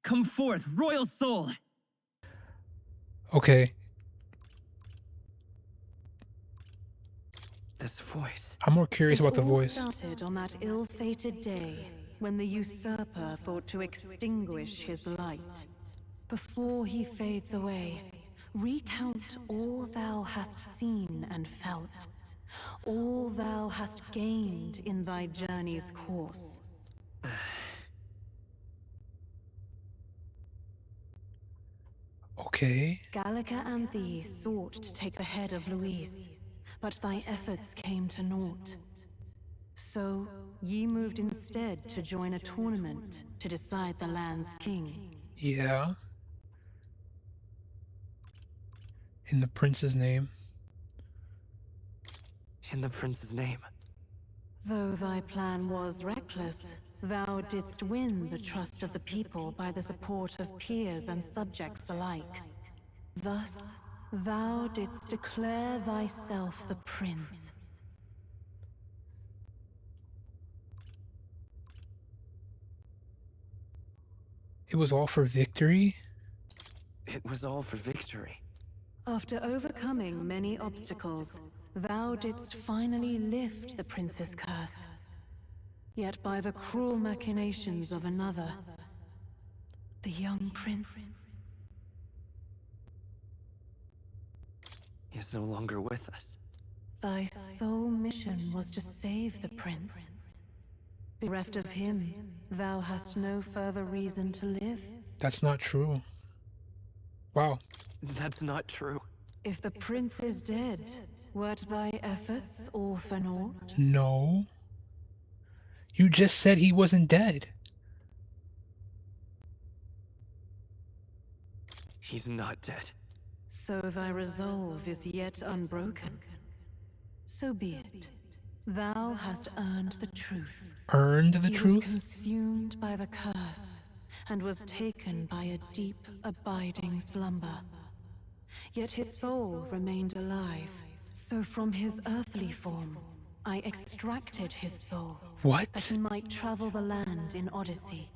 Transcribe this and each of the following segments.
Come forth, royal soul! Okay. This voice. I'm more curious about the It all voice. started on that ill-fated day when the usurper thought to extinguish his light. Before he fades away, recount all thou hast seen and felt, all thou hast gained in thy journey's course. Okay. Gallica and thee sought to take the head of Louise, but thy efforts came to naught. So, ye moved instead to join a tournament to decide the land's king. Yeah. In the prince's name. In the prince's name. Though thy plan was reckless, thou didst win the trust of the people by the support of peers and subjects alike. Thus, thou didst declare thyself the prince. It was all for victory? It was all for victory. After overcoming many obstacles, thou didst finally lift the prince's curse. Yet by the cruel machinations of another, the young prince He is no longer with us. thy sole mission was to save the prince. Bereft of him, thou hast no further reason to live. That's not true. Wow. That's not true. If the prince is dead, wert thy efforts all for naught? No. You just said he wasn't dead. He's not dead. So thy resolve is yet unbroken. So be it. Thou hast earned the truth. Earned the He was truth? consumed by the curse, and was taken by a deep, abiding slumber. Yet his soul remained alive. So from his earthly form, I extracted his soul, that What? he might travel the land in Odyssey.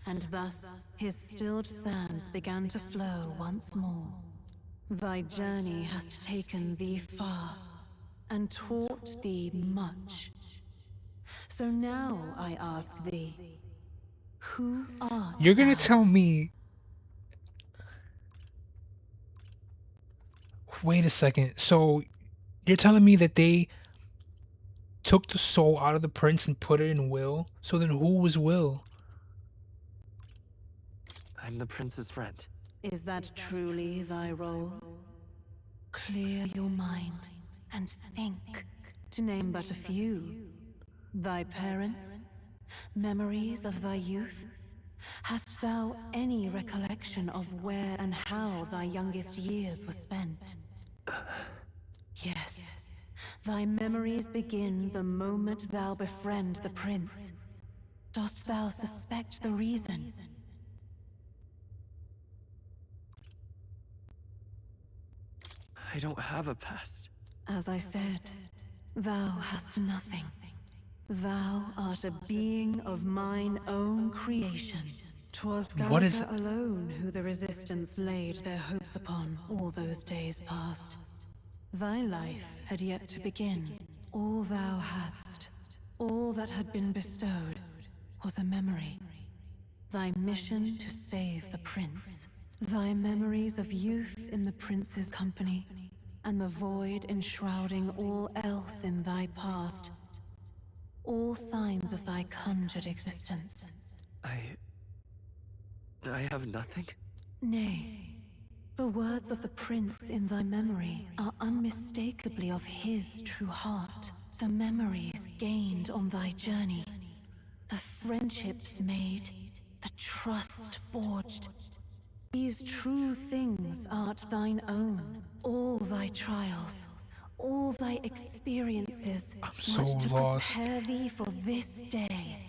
And thus, his stilled sands began to flow once more. Thy journey hast taken thee far, and taught thee much. So now I ask thee, who art You're gonna thou? tell me... Wait a second. So, you're telling me that they took the soul out of the prince and put it in Will? So then who was Will? I'm the prince's friend. Is that truly thy role? Clear your mind and think, to name but a few. Thy parents? Memories of thy youth? Hast thou any recollection of where and how thy youngest years were spent? Yes. Thy memories begin the moment thou befriend the prince. Dost thou suspect the reason? I don't have a past. As I said, thou hast nothing. Thou art a being of mine own creation. 'Twas What is- Gallica alone who the Resistance laid their hopes upon all those days past. Thy life had yet to begin. All thou hadst, all that had been bestowed, was a memory. Thy mission to save the prince. Thy memories of youth in the prince's company, and the void enshrouding all else in thy past. All signs of thy conjured existence. I have nothing? Nay, the words of the prince in thy memory are unmistakably of his true heart. The memories gained on thy journey, the friendships made, the trust forged. These true things art thine own. All thy trials, all thy experiences, I'm so were to lost. prepare thee for this day.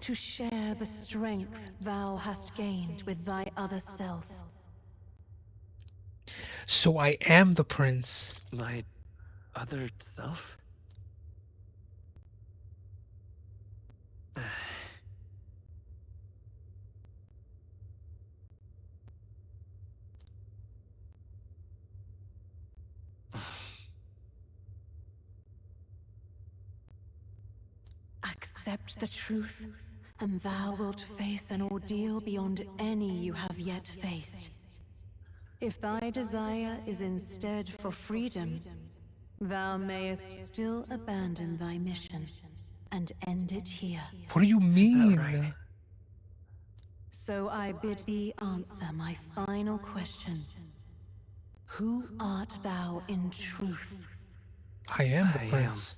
To share the strength thou hast gained with thy other self. So I am the prince. My other self? accept the truth, and thou wilt face an ordeal beyond any you have yet faced. If thy desire is instead for freedom, thou mayest still abandon thy mission and end it here. What do you mean? right? So I bid thee answer my final question. Who art thou in truth? I am the I am. prince.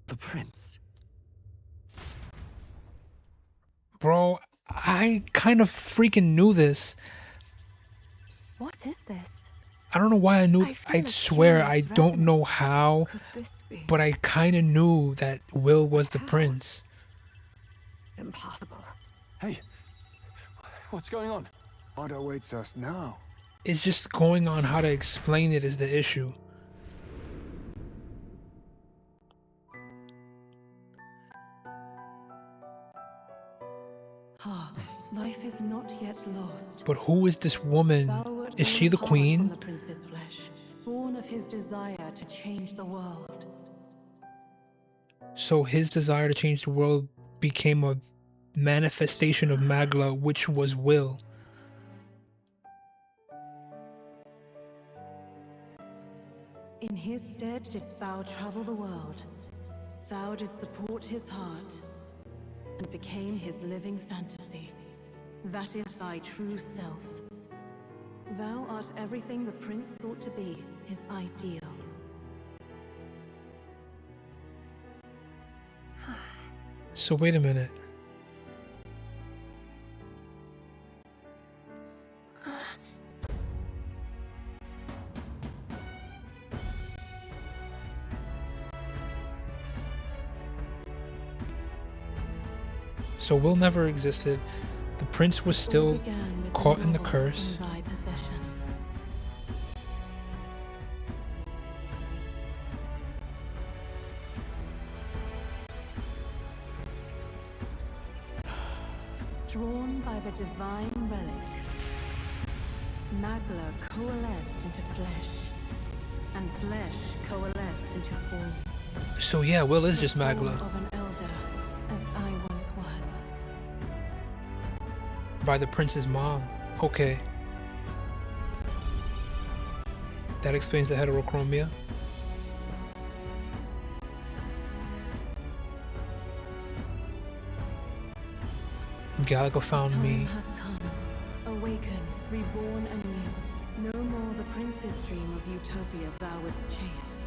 The prince. Bro, I kind of freaking knew this. What is this? I don't know why I knew. I feel I a swear I curious don't know resonance. how, Could this be but I kind of knew that Will was the How? prince. impossible? Hey, what's going on? What awaits us now? It's just going on how to explain it is the issue. Ah, life is not yet lost. But who is this woman? Thou wert Is she born the apart queen? From the prince's flesh, born of his desire to change the world. So his desire to change the world became a manifestation of Magla, which was Will. In his stead didst thou travel the world. Thou didst support his heart, and became his living fantasy. That is thy true self. Thou art everything the prince sought to be, his ideal. So wait a minute. So Will never existed. The prince was All still began with caught in the novel curse. in thy possession. Drawn by the divine relic, Magla coalesced into flesh, and flesh coalesced into form. So yeah, Will is just The form Magla of an elder, as I once was. by the prince's mom. Okay. That explains the heterochromia. Galaga The found time me. hath come, awaken, reborn anew. No more the prince's dream of utopia thou wouldst chase.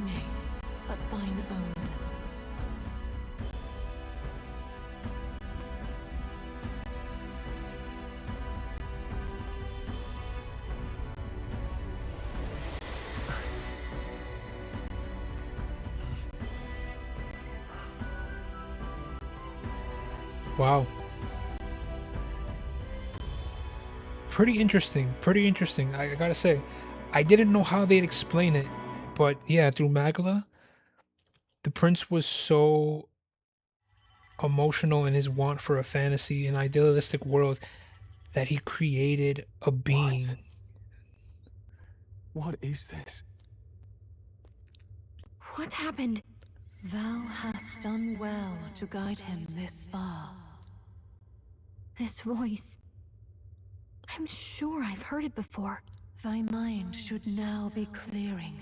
Nay, but thine own. Wow. Pretty interesting. Pretty interesting. I gotta say, I didn't know how they'd explain it, but yeah, through Magla, the prince was so emotional in his want for a fantasy, an idealistic world, that he created a being. What is this? What happened? Thou hast done well to guide him this far. This voice. I'm sure I've heard it before. Thy mind should now be clearing.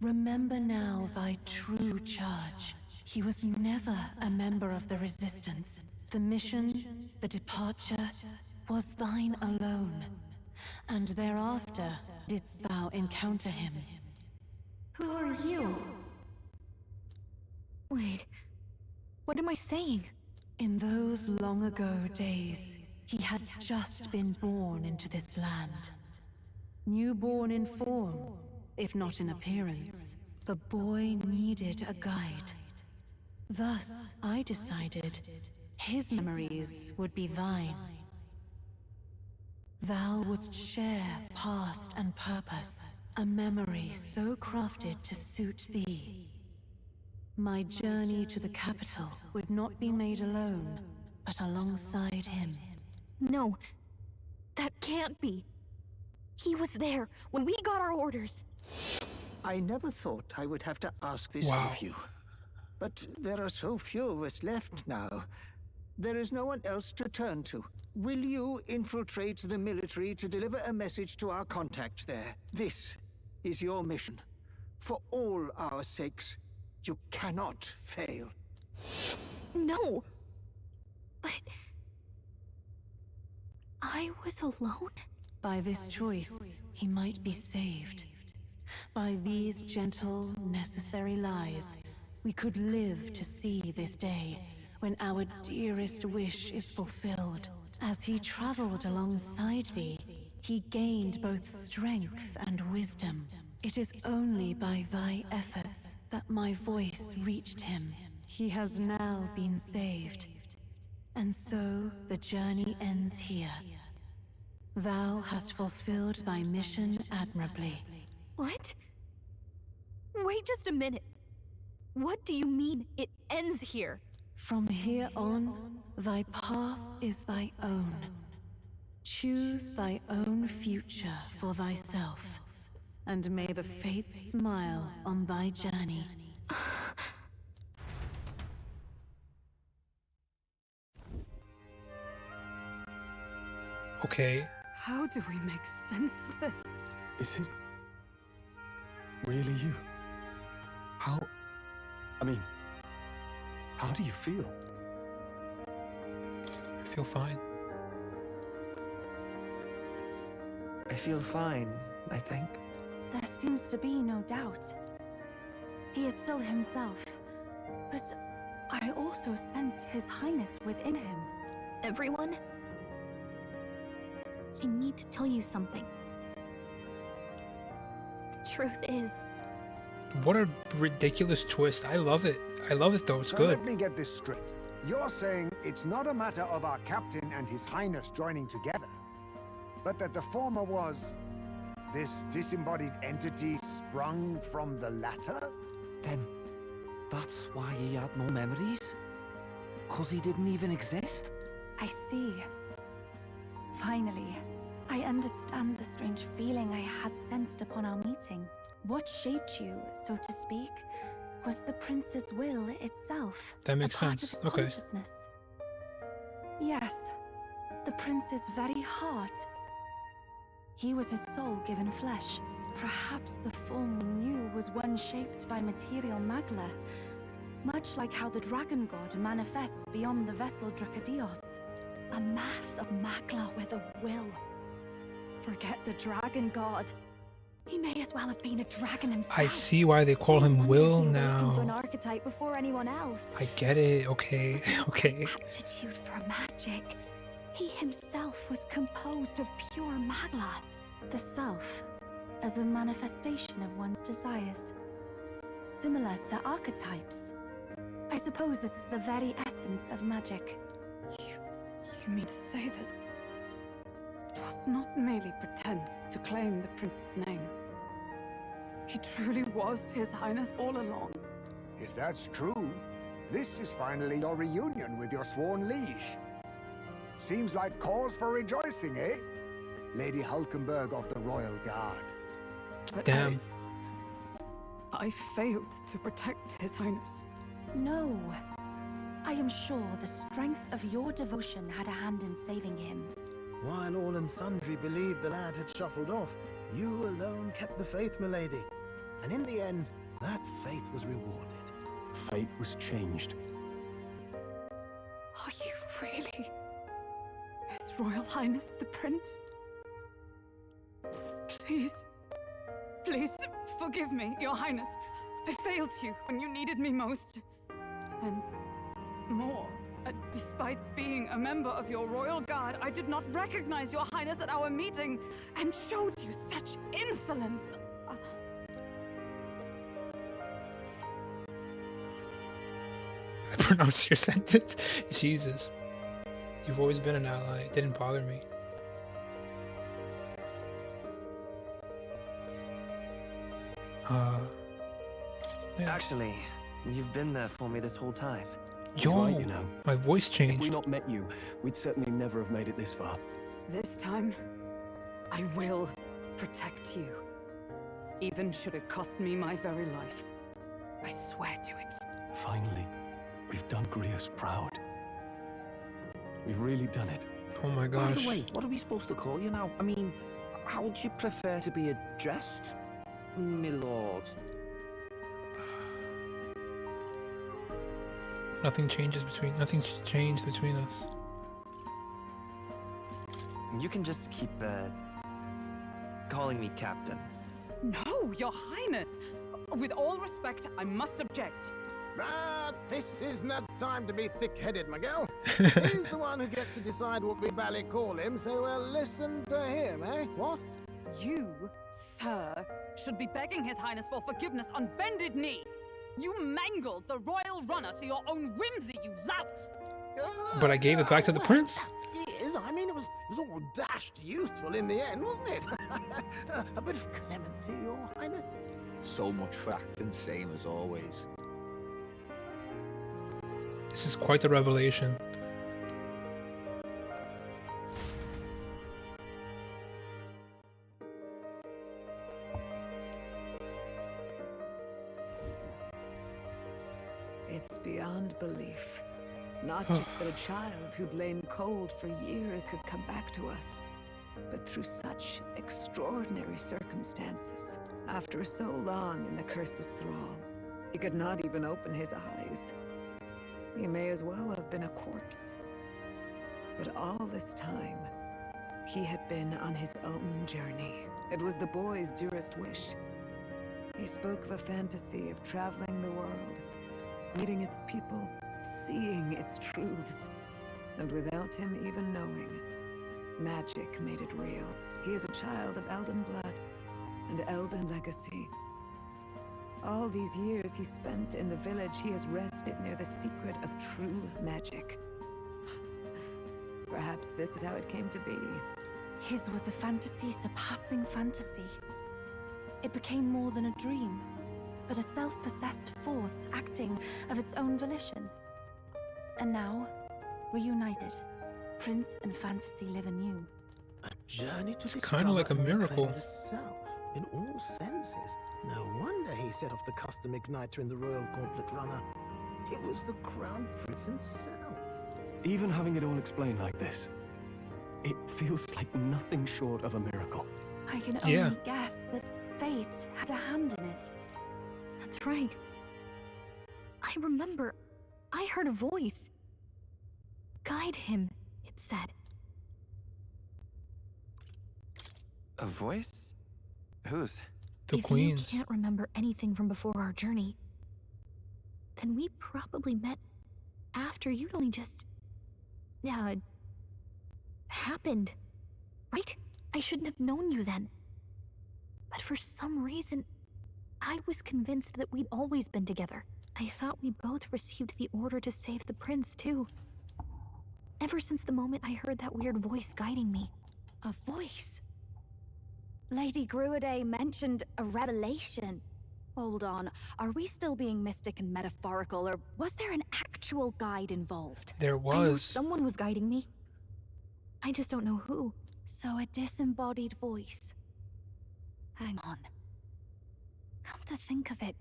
Remember now thy true charge. He was never a member of the Resistance. The mission, the departure, was thine alone. And thereafter didst thou encounter him. Who are you? Wait, what am I saying? In those long ago days, he had just been born into this land. Newborn in form, if not in appearance, the boy needed a guide. Thus, I decided his memories would be thine. Thou wouldst share past and purpose, a memory so crafted to suit thee. My journey to the capital would not be made alone, but alongside him. No, that can't be. He was there when we got our orders. I never thought I would have to ask this Wow. of you. But there are so few of us left now. There is no one else to turn to. Will you infiltrate the military to deliver a message to our contact there? This is your mission. For all our sakes, you cannot fail. No. But... I was alone? By this choice, he might be saved. By these gentle, necessary lies, we could live to see this day when our dearest wish is fulfilled. As he traveled alongside thee, he gained both strength and wisdom. It is only by thy efforts that my voice reached him. He has now been saved. And so the journey ends here. Thou hast fulfilled thy mission admirably. What? Wait just a minute. What do you mean, it ends here? From here on, thy path is thy own. Choose thy own future for thyself, and may the fates smile on thy journey. Okay. How do we make sense of this? Is it really you? How do you feel? I feel fine. I feel fine, I think. There seems to be no doubt. He is still himself, but I also sense His Highness within him. Everyone? I need to tell you something. The truth is... What a ridiculous twist. I love it. I love it though. It's So good. let me get this straight. You're saying it's not a matter of our captain and His Highness joining together, but that the former was this disembodied entity sprung from the latter? Then, that's why he had no memories? 'Cause he didn't even exist? I see. Finally, I understand the strange feeling I had sensed upon our meeting. What shaped you, so to speak, was the prince's will itself. That makes a part sense. Of his Okay. consciousness. Yes, the prince's very heart. He was his soul given flesh. Perhaps the form we knew was one shaped by material magla, much like how the dragon god manifests beyond the vessel Drakadios. A mass of magla with a will. Forget the dragon god. He may as well have been a dragon himself. I see why they call him No wonder Will he awakened to an now. archetype before anyone else. I get it. Okay. Was an Okay. aptitude for magic. He himself was composed of pure magla. The self, as a manifestation of one's desires. Similar to archetypes. I suppose this is the very essence of magic. You mean to say that it was not merely pretense to claim the prince's name? He truly was His Highness all along. If that's true, this is finally your reunion with your sworn liege. Seems like cause for rejoicing, eh? Lady Hulkenberg of the Royal Guard. But Damn. I failed to protect His Highness. No. I am sure the strength of your devotion had a hand in saving him. While all and sundry believed the lad had shuffled off, you alone kept the faith, milady. And in the end, that faith was rewarded. Fate was changed. Are you really His Royal Highness the Prince? Please, please forgive me, Your Highness. I failed you when you needed me most. And more, despite being a member of your Royal Guard, I did not recognize Your Highness at our meeting and showed you such insolence. I pronounced your sentence. Jesus. You've always been an ally. It didn't bother me. Yeah. Actually, you've been there for me this whole time. Yo, right, you know. my voice If changed. we'd not met you, we'd certainly never have made it this far. This time, I will protect you. Even should it cost me my very life. I swear to it. Finally, we've done Grius proud. We've really done it. Oh my By gosh. the way, what are we supposed to call you now? I mean, how would you prefer to be addressed, my lord? Nothing's changed between us. You can just keep, calling me Captain. No, Your Highness! With all respect, I must object. Ah, this is not time to be thick-headed, Miguel. He's the one who gets to decide what we bally call him, so we'll listen to him, eh? What? You, sir, should be begging His Highness for forgiveness on bended knee. You mangled the royal runner to your own whimsy, you lout! But I gave it back to the prince. That is, I mean, it was all dashed useful in the end, wasn't it? A bit of clemency, Your Highness. So much for acting same as always. This is quite the revelation. It's beyond belief. Not just that a child who'd lain cold for years could come back to us, but through such extraordinary circumstances. After so long in the curse's thrall, he could not even open his eyes. He may as well have been a corpse. But all this time, he had been on his own journey. It was the boy's dearest wish. He spoke of a fantasy of traveling the world, meeting its people, seeing its truths. And without him even knowing, magic made it real. He is a child of Elden blood and Elden legacy. All these years he spent in the village, he has rested near the secret of true magic. Perhaps this is how it came to be. His was a fantasy surpassing fantasy. It became more than a dream, but a self-possessed force acting of its own volition. And now, reunited, Prince and fantasy live anew. A journey to It's kind of like a miracle. the self, in all senses. No wonder he set off the custom igniter in the Royal Gauntlet Runner. It was the Crown Prince himself. Even having it all explained like this, it feels like nothing short of a miracle. I can only guess that fate had a hand in it. That's right. I remember, I heard a voice. Guide him, it said. A voice? Whose? The if Queen's. you can't remember anything from before our journey, then we probably met after you'd only just... happened. Right? I shouldn't have known you then. But for some reason, I was convinced that we'd always been together. I thought we both received the order to save the prince, too. Ever since the moment I heard that weird voice guiding me. A voice? Lady Gruaday mentioned a revelation. Hold on, are we still being mystic and metaphorical, or was there an actual guide involved? There I know was. someone was guiding me. I just don't know who. So a disembodied voice. Hang on. Come to think of it,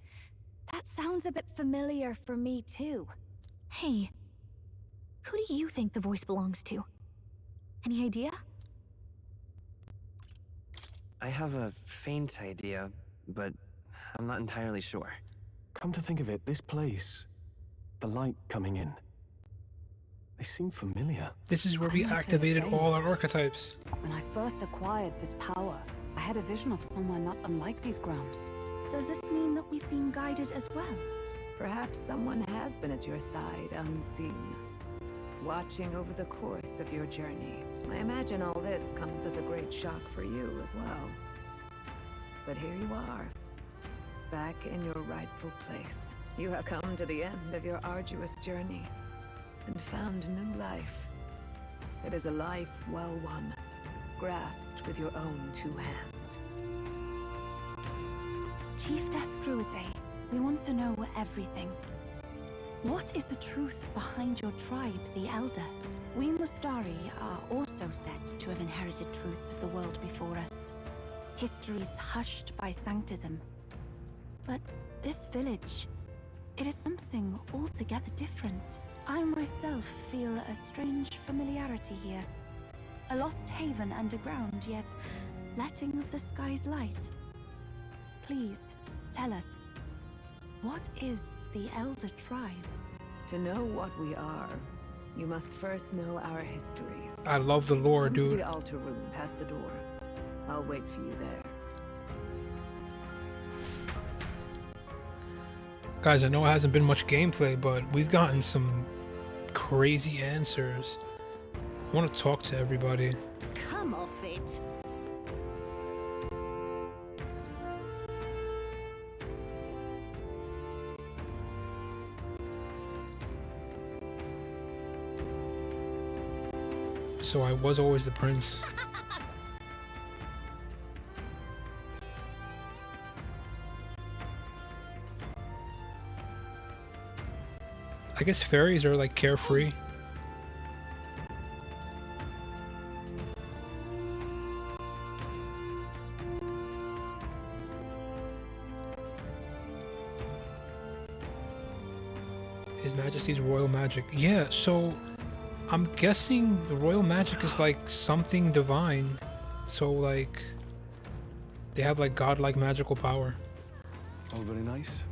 that sounds a bit familiar for me too. Hey, who do you think the voice belongs to? Any idea? I have a faint idea, but I'm not entirely sure. Come to think of it, this place, the light coming in, they seem familiar. This is where we I must say the activated same. all our archetypes. When I first acquired this power, I had a vision of somewhere not unlike these grounds. Does this mean that we've been guided as well? Perhaps someone has been at your side unseen, watching over the course of your journey. I imagine all this comes as a great shock for you as well. But here you are, back in your rightful place. You have come to the end of your arduous journey and found new life. It is a life well won, grasped with your own two hands. Chiefess Gruaday, we want to know everything. What is the truth behind your tribe, the Elder? We Mustari are also said to have inherited truths of the world before us. Histories hushed by sanctism. But this village, It is something altogether different. I myself feel a strange familiarity here. A lost haven underground, yet letting of the sky's light. Please, tell us, what is the Elder Tribe? To know what we are, you must first know our history. I love the lore, Come to dude. the altar room past the door. I'll wait for you there. Guys, I know it hasn't been much gameplay, but we've gotten some crazy answers. I want to talk to everybody. Come off it. So I was always the prince. I guess fairies are like carefree. His Majesty's royal magic. Yeah, so I'm guessing the royal magic is like something divine. So like they have like godlike magical power. All very nice.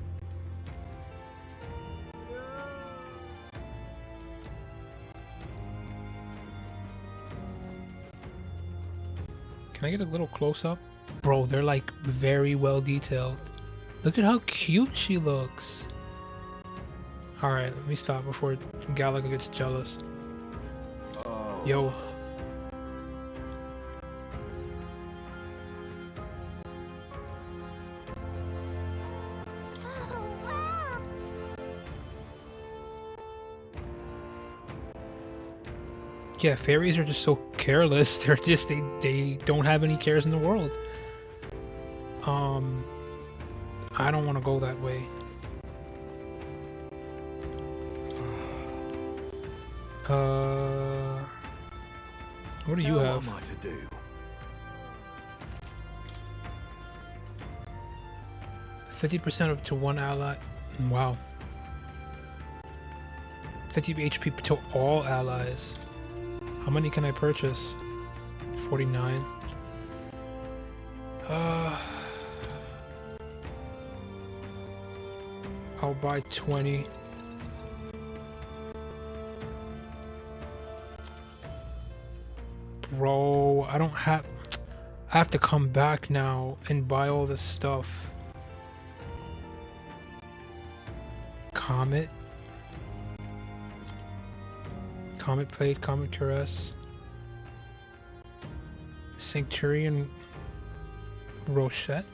Can I get a little close up? Bro, they're like very well detailed. Look at how cute she looks. Alright, let me stop before Galaga gets jealous. Oh. Yo. Yeah, fairies are just so careless. They're just they don't have any cares in the world. I don't want to go that way. What do you have? What am I to do? %50% up to one ally. Wow. 50 HP to all allies. How many can I purchase? 49. I'll buy 20. Bro, I don't have... I have to come back now and buy all this stuff. Comet. Comet Plate, Comet Caress. Sancturian Rochette.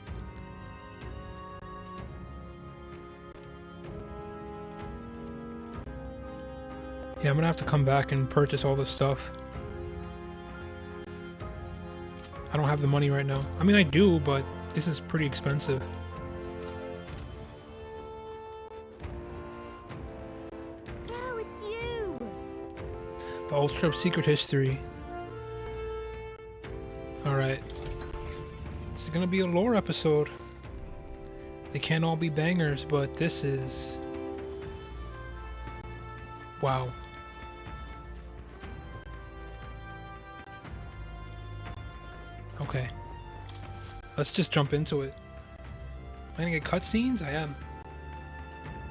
Yeah, I'm gonna have to come back and purchase all this stuff. I don't have the money right now. I mean, I do, but this is pretty expensive. Oh, it's you! The Ultra Secret History. Alright. This is gonna be a lore episode. They can't all be bangers, but this is... Wow. Okay. Let's just jump into it. Am I gonna get cutscenes? I am.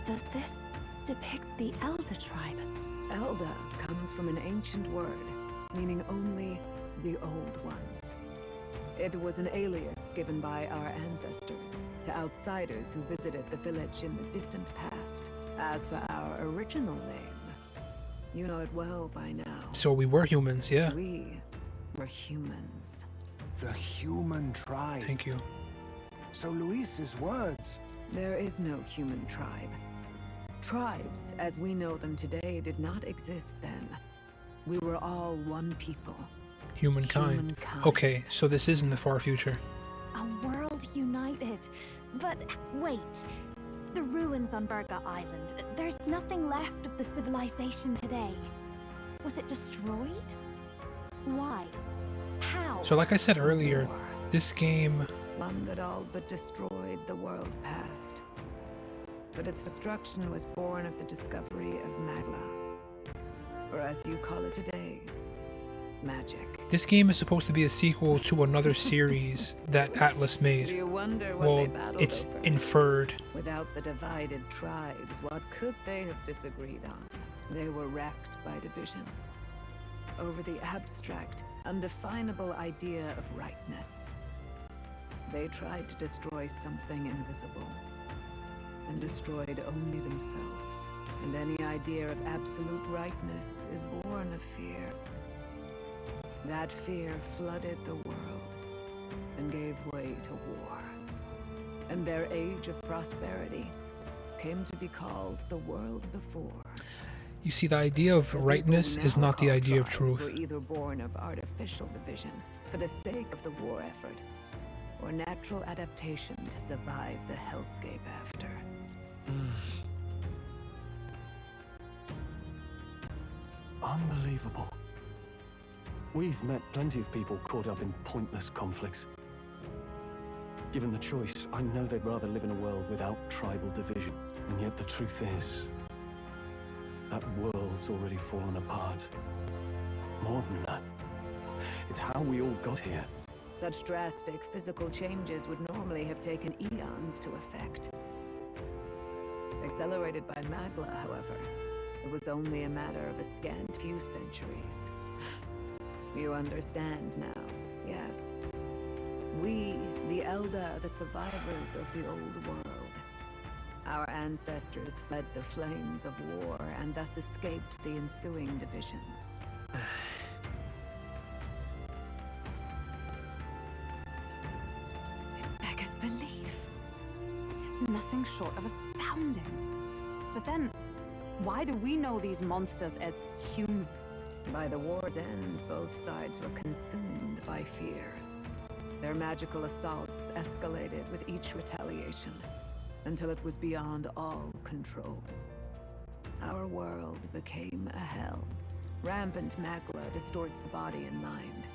Does this depict the Elder Tribe? Elda comes from an ancient word, meaning only the old ones. It was an alias given by our ancestors to outsiders who visited the village in the distant past. As for our original name, you know it well by now. So we were humans, yeah. We were humans. The human tribe. Thank you. So Luis's words. There is no human tribe. Tribes, as we know them today, did not exist then. We were all one people. Humankind. Okay, so this is in the far future. A world united. But wait. The ruins on Virga Island. There's nothing left of the civilization today. Was it destroyed? Why? How? So like I said earlier, this game... One that all but destroyed the world past. But its destruction was born of the discovery of Magla. Or as you call it today, magic. This game is supposed to be a sequel to another series that Atlas made. Do you wonder what Well, they battled it's over? inferred. Without the divided tribes, what could they have disagreed on? They were wrecked by division. Over the abstract, undefinable idea of rightness. They tried to destroy something invisible, and destroyed only themselves. And any idea of absolute rightness is born of fear. That fear flooded the world and gave way to war. And their age of prosperity came to be called the world before. You see, the idea of rightness is not the idea of Tribes truth. were either born of artificial division for the sake of the war effort, or natural adaptation to survive the hellscape after. Unbelievable. We've met plenty of people caught up in pointless conflicts. Given the choice, I know they'd rather live in a world without tribal division. And yet the truth is, that world's already fallen apart. More than that, it's how we all got here. Such drastic physical changes would normally have taken eons to effect. Accelerated by Magla, however, it was only a matter of a scant few centuries. You understand now, yes? We, the Elder, are the survivors of the old world. Our ancestors fled the flames of war and thus escaped the ensuing divisions. It beggars belief. It is nothing short of astounding. But then, why do we know these monsters as humans? By the war's end, both sides were consumed by fear. Their magical assaults escalated with each retaliation, until it was beyond all control. Our world became a hell. Rampant Magla distorts the body and mind.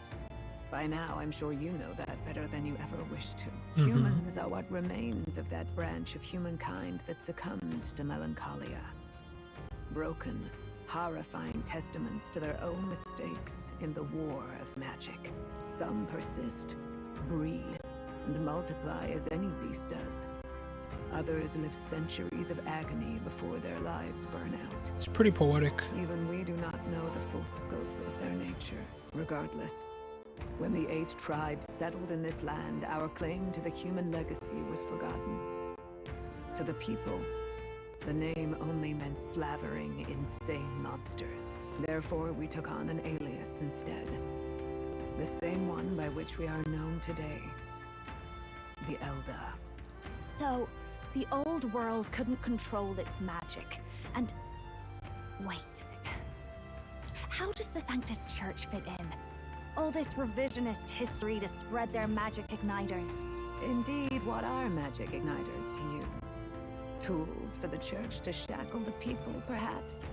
By now, I'm sure you know that better than you ever wished to. Humans are what remains of that branch of humankind that succumbed to melancholia. Broken, horrifying testaments to their own mistakes in the war of magic. Some persist, breed, and multiply as any beast does. Others live centuries of agony before their lives burn out. It's pretty poetic. Even we do not know the full scope of their nature. Regardless, when the 8 tribes settled in this land, our claim to the human legacy was forgotten. To the people, the name only meant slavering, insane monsters. Therefore, we took on an alias instead. The same one by which we are known today. The Elder. So, the old world couldn't control its magic, and... Wait. How does the Sanctus Church fit in? All this revisionist history to spread their magic igniters. Indeed, what are magic igniters to you? Tools for the church to shackle the people, perhaps?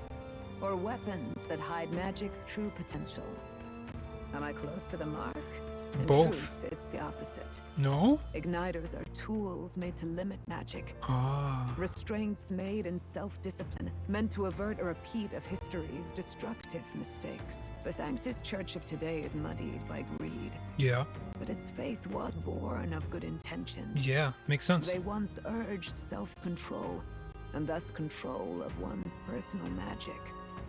Or weapons that hide magic's true potential? Am I close to the mark? In Both. truth, it's the opposite. No? Igniters are tools made to limit magic. Ah. Restraints made in self-discipline, meant to avert a repeat of history's destructive mistakes. The Sanctus Church of today is muddied by greed. Yeah. But its faith was born of good intentions. Yeah, makes sense. They once urged self-control, and thus control of one's personal magic.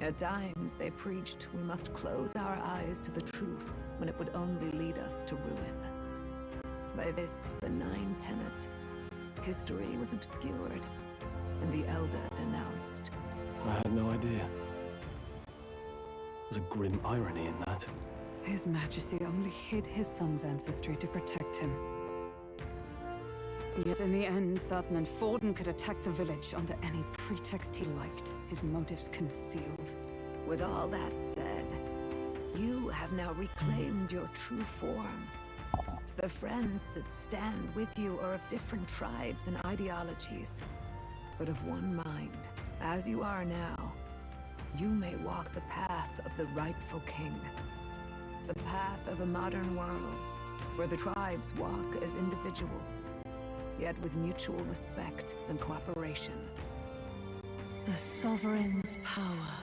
At times, they preached we must close our eyes to the truth when it would only lead us to ruin. By this benign tenet, history was obscured, and the Elder denounced. I had no idea. There's a grim irony in that. His Majesty only hid his son's ancestry to protect him. Yet in the end, that meant Forden could attack the village under any pretext he liked, his motives concealed. With all that said, you have now reclaimed your true form. The friends that stand with you are of different tribes and ideologies, but of one mind. As you are now, you may walk the path of the rightful king. The path of a modern world, where the tribes walk as individuals, yet with mutual respect and cooperation. The sovereign's power.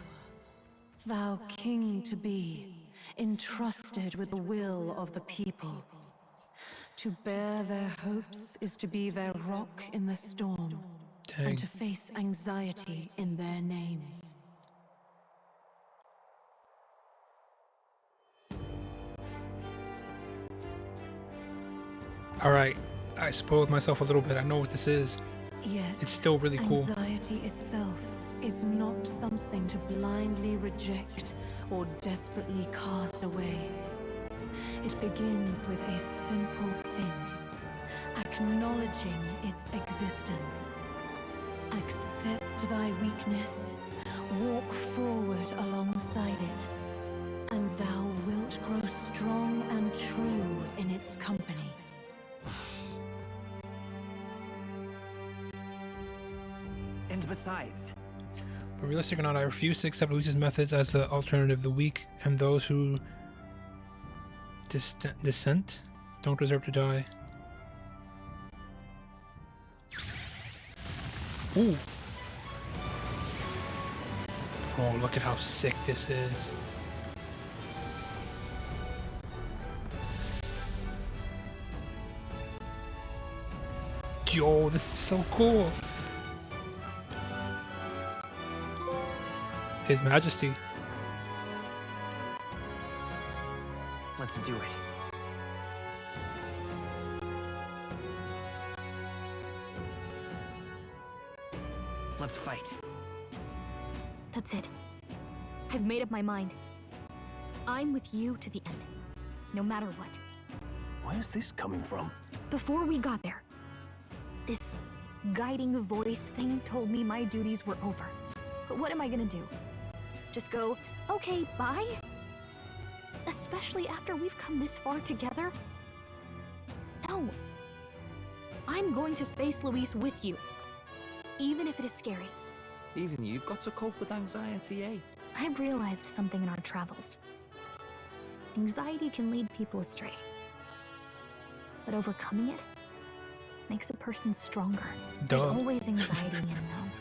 Thou king to be, entrusted with the will of the people. To bear their hopes is to be their rock in the storm, Dang. and to face anxiety in their names. Alright, I spoiled myself a little bit. I know what this is. Yet, It's still really cool. anxiety itself is not something to blindly reject or desperately cast away. It begins with a simple thing, acknowledging its existence. Accept thy weakness, walk forward alongside it, and thou wilt grow strong and true in its company. And besides, But realistic or not, I refuse to accept Luis's methods as the alternative. The weak and those who dissent don't deserve to die. Ooh. Oh, look at how sick this is. Yo, this is so cool. His Majesty. let's do it. Let's fight. That's it. I've made up my mind. I'm with you to the end, no matter what. Where's this coming from? Before we got there, this guiding voice thing told me my duties were over. But what am I gonna do? Just go, okay, bye? Especially after we've come this far together? No. I'm going to face Luis with you, even if it is scary. Even you've got to cope with anxiety, eh? I realized something in our travels. Anxiety can lead people astray. But overcoming it makes a person stronger. There's Duh. always anxiety in the unknown.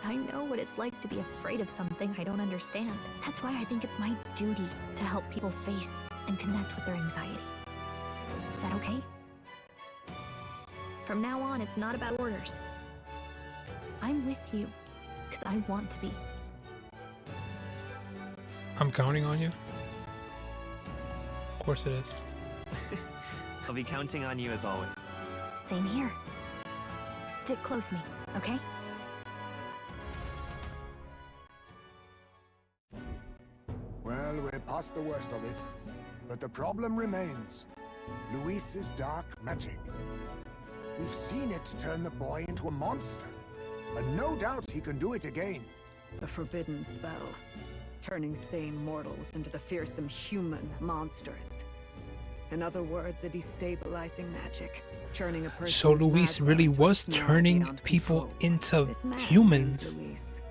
I know what it's like to be afraid of something I don't understand. That's why I think it's my duty to help people face and connect with their anxiety. Is that okay? From now on, it's not about orders. I'm with you, because I want to be. I'm counting on you. Of course it is. I'll be counting on you as always. Same here. Stick close to me, okay? Well, we're past the worst of it. But the problem remains. Luis's dark magic. We've seen it turn the boy into a monster. And no doubt he can do it again. A forbidden spell, turning sane mortals into the fearsome human monsters. In other words, a destabilizing magic, turning a person. So Luis really was turning people into humans. Luis.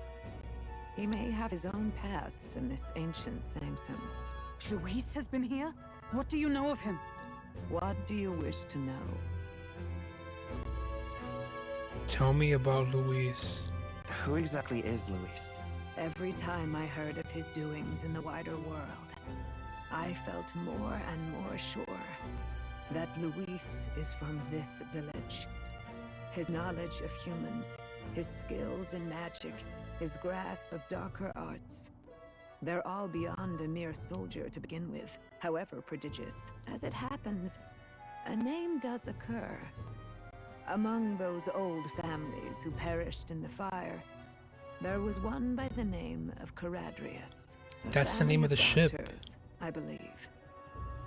He may have his own past in this ancient sanctum. Luis has been here? What do you know of him? What do you wish to know? Tell me about Luis. Who exactly is Luis? Every time I heard of his doings in the wider world, I felt more and more sure that Luis is from this village. His knowledge of humans, his skills in magic, his grasp of darker arts, they're all beyond a mere soldier to begin with, however prodigious. As it happens, a name does occur. Among those old families who perished in the fire, there was one by the name of Caradrius. That's the name of the ship. Doctors, I believe.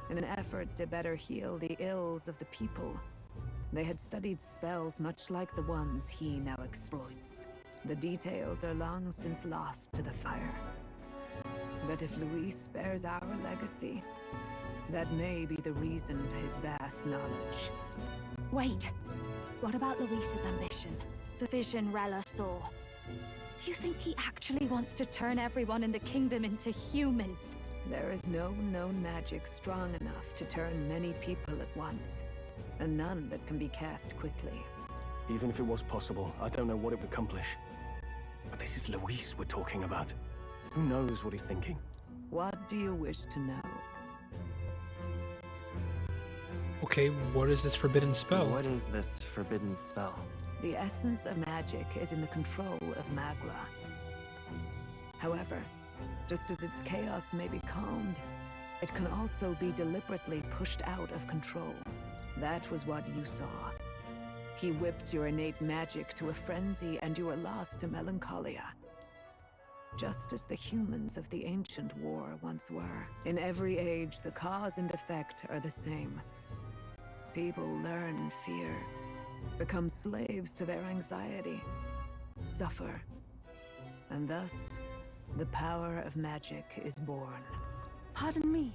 In an effort to better heal the ills of the people, they had studied spells much like the ones he now exploits. The details are long since lost to the fire. But if Luis bears our legacy, that may be the reason for his vast knowledge. Wait. What about Luis's ambition? The vision Rella saw? Do you think he actually wants to turn everyone in the kingdom into humans? There is no known magic strong enough to turn many people at once, and none that can be cast quickly. Even if it was possible, I don't know what it would accomplish. But this is Luis we're talking about. Who knows what he's thinking? What do you wish to know? Okay, what is this forbidden spell? What is this forbidden spell? The essence of magic is in the control of Magla. However, just as its chaos may be calmed, it can also be deliberately pushed out of control. That was what you saw. He whipped your innate magic to a frenzy and you were lost to melancholia. Just as the humans of the ancient war once were. In every age, the cause and effect are the same. People learn fear, become slaves to their anxiety, suffer, and thus, the power of magic is born. Pardon me.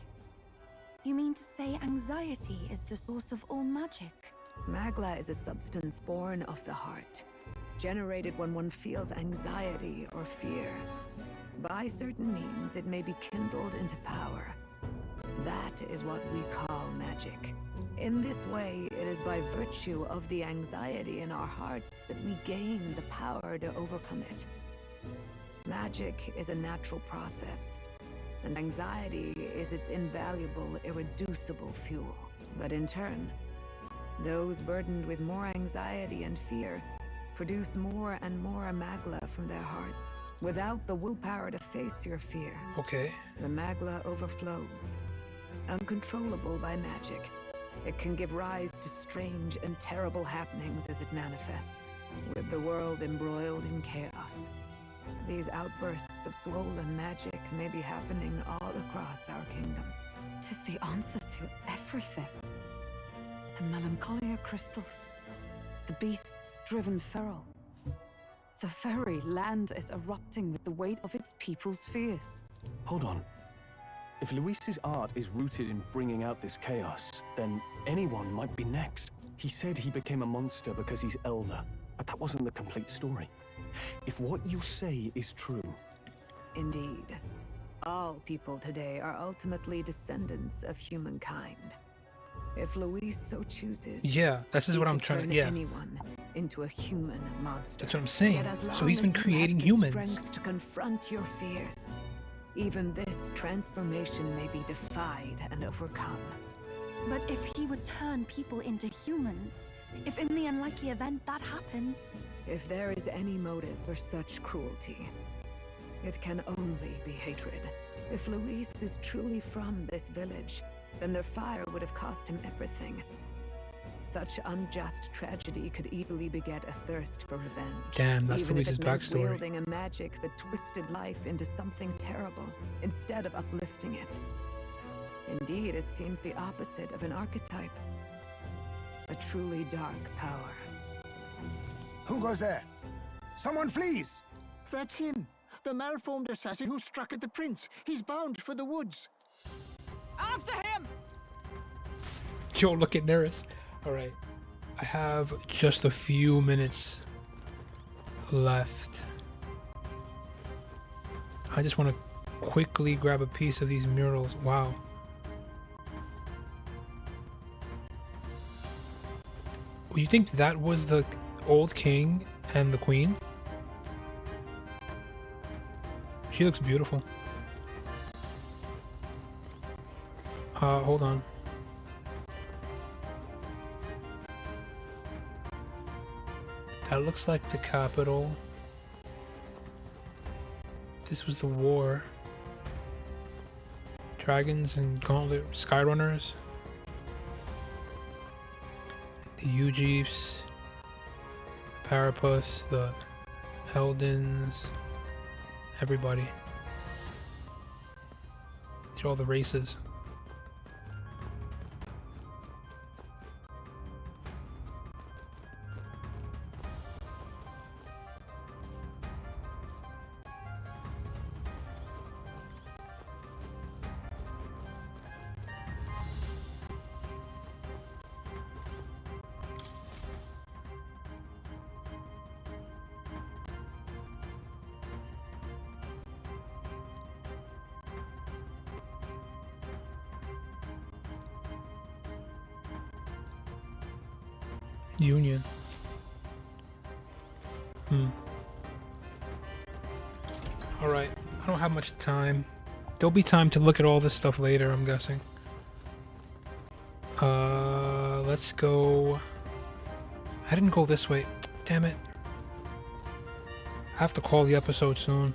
You mean to say anxiety is the source of all magic? Magla is a substance born of the heart, generated when one feels anxiety or fear. By certain means, it may be kindled into power. That is what we call magic. In this way, it is by virtue of the anxiety in our hearts that we gain the power to overcome it. Magic is a natural process, and anxiety is its invaluable, irreducible fuel. But in turn, those burdened with more anxiety and fear produce more and more Magla from their hearts. Without the willpower to face your fear, Okay. the Magla overflows. Uncontrollable by magic, it can give rise to strange and terrible happenings as it manifests, with the world embroiled in chaos. These outbursts of swollen magic may be happening all across our kingdom. 'Tis the answer to everything. The melancholia crystals, the beasts driven feral. The very land is erupting with the weight of its people's fears. Hold on. If Luis's art is rooted in bringing out this chaos, then anyone might be next. He said he became a monster because he's elder, but that wasn't the complete story. If what you say is true... Indeed. All people today are ultimately descendants of humankind. If Luis so chooses, Yeah, this is he what I'm could trying to. turn Yeah, anyone into a human monster. that's what I'm saying. Yet as So long he's been as you creating have the humans. strength to confront your fears, even this transformation may be defied and overcome. But if he would turn people into humans, if in the unlikely event that happens... If there is any motive for such cruelty, it can only be hatred. If Luis is truly from this village, then their fire would have cost him everything. Such unjust tragedy could easily beget a thirst for revenge. Damn, that's even if Luis's it meant backstory. wielding a magic that twisted life into something terrible, instead of uplifting it. Indeed, it seems the opposite of an archetype. A truly dark power. Who goes there? Someone flees! That's him! The malformed assassin who struck at the prince! He's bound for the woods! After him! Yo, look at Neris. Alright. I have just a few minutes left. I just want to quickly grab a piece of these murals. Wow. You think that was the old king and the queen? She looks beautiful. Hold on. That looks like the capital. This was the war. Dragons and gauntlet skyrunners. The U-Jeeps. Parapus, the Eldens. Everybody. These are all the races. Union. Alright, I don't have much time. There'll be time to look at all this stuff later, I'm guessing. Let's go... I didn't go this way. Damn it. I have to call the episode soon.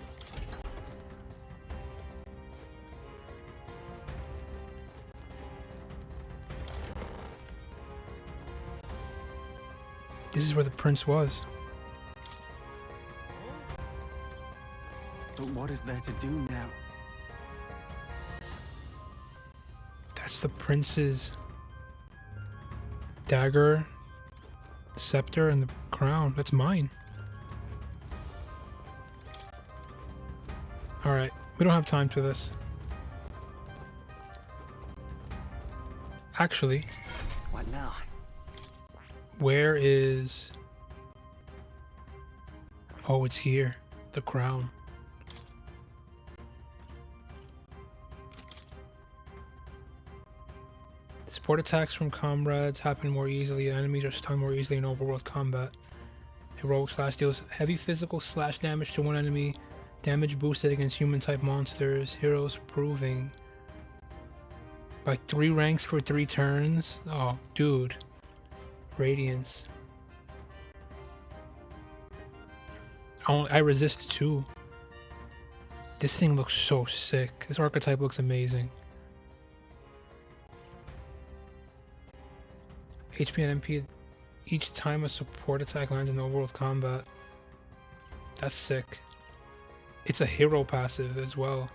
This is where the prince was. But what is there to do now? That's the prince's dagger, scepter, and the crown. That's mine. Alright, we don't have time for this. Actually, What now? where is... Oh, it's here. The crown. Support attacks from comrades happen more easily. Enemies are stunned more easily in overworld combat. Heroic slash deals heavy physical slash damage to one enemy. Damage boosted against human type monsters. Heroes proving by 3 ranks for 3 turns. Oh, dude. Radiance. I resist 2. This thing looks so sick. This archetype looks amazing. HP and MP each time a support attack lands in overworld combat. That's sick. It's a hero passive as well.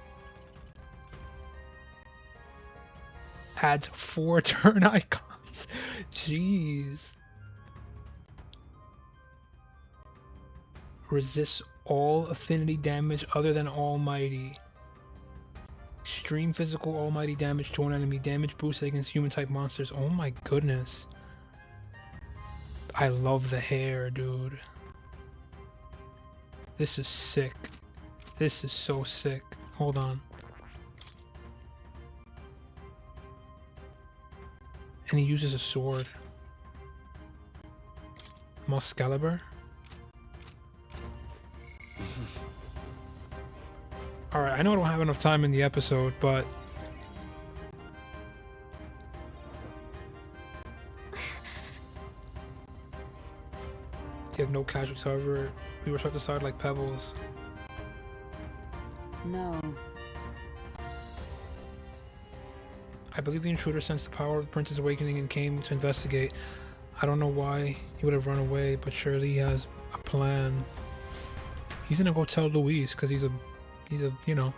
Adds 4 turn icons. Jeez. Resists all affinity damage other than Almighty. Extreme physical Almighty damage to one enemy. Damage boosted against human type monsters. Oh my goodness. I love the hair, dude. This is sick. This is so sick. Hold on. And he uses a sword. Muscalibur. Alright, I know I don't have enough time in the episode, but... You have no casualties, however, we were swept aside like pebbles. No. I believe the intruder sensed the power of the Prince's awakening and came to investigate. I don't know why he would have run away, but surely he has a plan. He's gonna go tell Luis, because he's a, you know,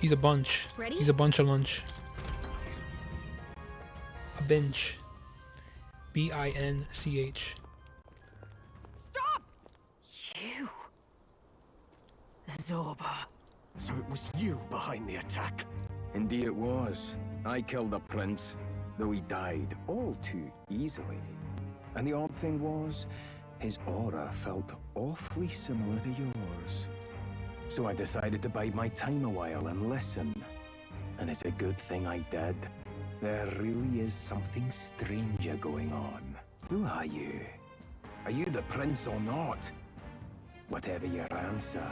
he's a bunch. Ready? He's a bunch of lunch. A binch. B-I-N-C-H. Stop! You. Zorba. So it was you behind the attack? Indeed it was. I killed the prince, though he died all too easily. And the odd thing was, his aura felt awfully similar to yours. So I decided to bide my time a while and listen. And it's a good thing I did. There really is something stranger going on. Who are you? Are you the prince or not? Whatever your answer,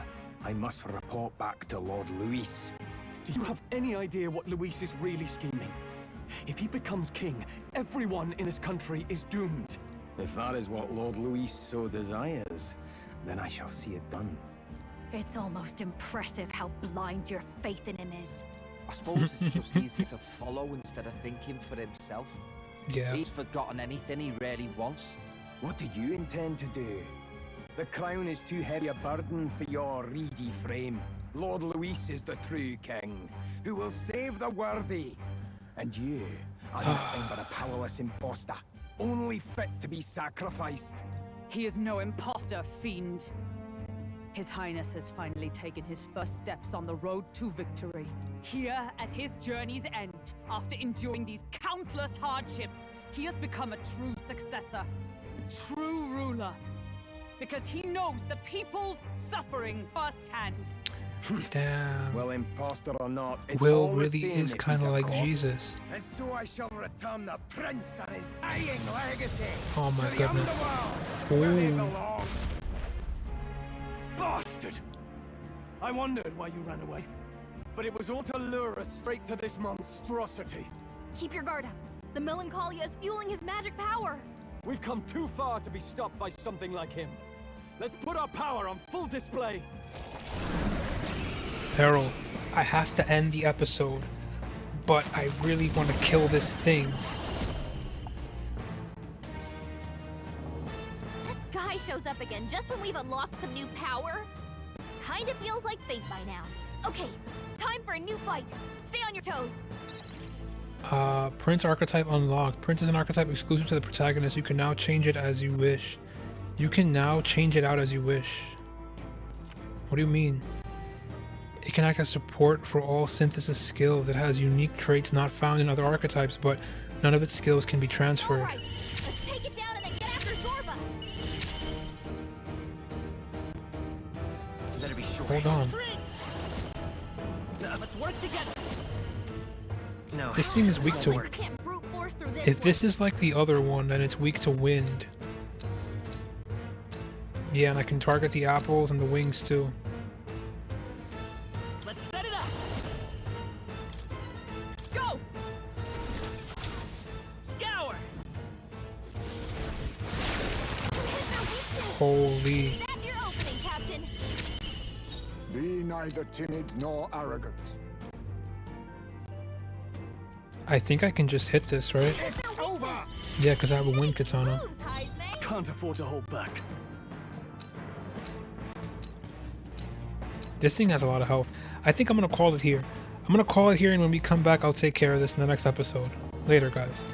I must report back to Lord Luis. Do you have any idea what Luis is really scheming? If he becomes king, everyone in this country is doomed. If that is what Lord Luis so desires, then I shall see it done. It's almost impressive how blind your faith in him is. I suppose it's just easy to follow instead of thinking for himself. Yeah. He's forgotten anything he really wants. What do you intend to do? The crown is too heavy a burden for your reedy frame. Lord Luis is the true king, who will save the worthy. And you are nothing but a powerless imposter, only fit to be sacrificed. He is no imposter, fiend. His Highness has finally taken his first steps on the road to victory. Here, at his journey's end, after enduring these countless hardships, he has become a true successor, true ruler. Because he knows the people's suffering firsthand. Damn. Well, imposter or not, it's Will all the really same is if kind he's of a like corpse. Jesus. And so I shall return the prince and his dying legacy Oh my to the goodness. underworld, where they Ooh. belong. bastard! I wondered why you ran away, but it was all to lure us straight to this monstrosity. Keep your guard up. The Melancholia is fueling his magic power. We've come too far to be stopped by something like him. Let's put our power on full display. Harold, I have to end the episode, but I really want to kill this thing. This guy shows up again just when we've unlocked some new power. Kinda feels like fate by now. Okay, time for a new fight. Stay on your toes. Prince archetype unlocked. Prince is an archetype exclusive to the protagonist. You can now change it as you wish. You can now change it out as you wish. What do you mean? It can act as support for all synthesis skills. It has unique traits not found in other archetypes, but none of its skills can be transferred. Alright, let's take it down and then get after Zorba. Better be sure. Hold on. Let's work together. No. This thing is weak to We can't brute force through this If this is like the other one, then it's weak to wind. Yeah, and I can target the apples and the wings too. Let's set it up. Go! Scour. Holy. That's your opening, Captain. Be neither timid nor arrogant. I think I can just hit this, right? It's over! Yeah, because I have a wind katana. Can't afford to hold back. This thing has a lot of health. I think I'm going to call it here. I'm going to call it here, and when we come back, I'll take care of this in the next episode. Later, guys.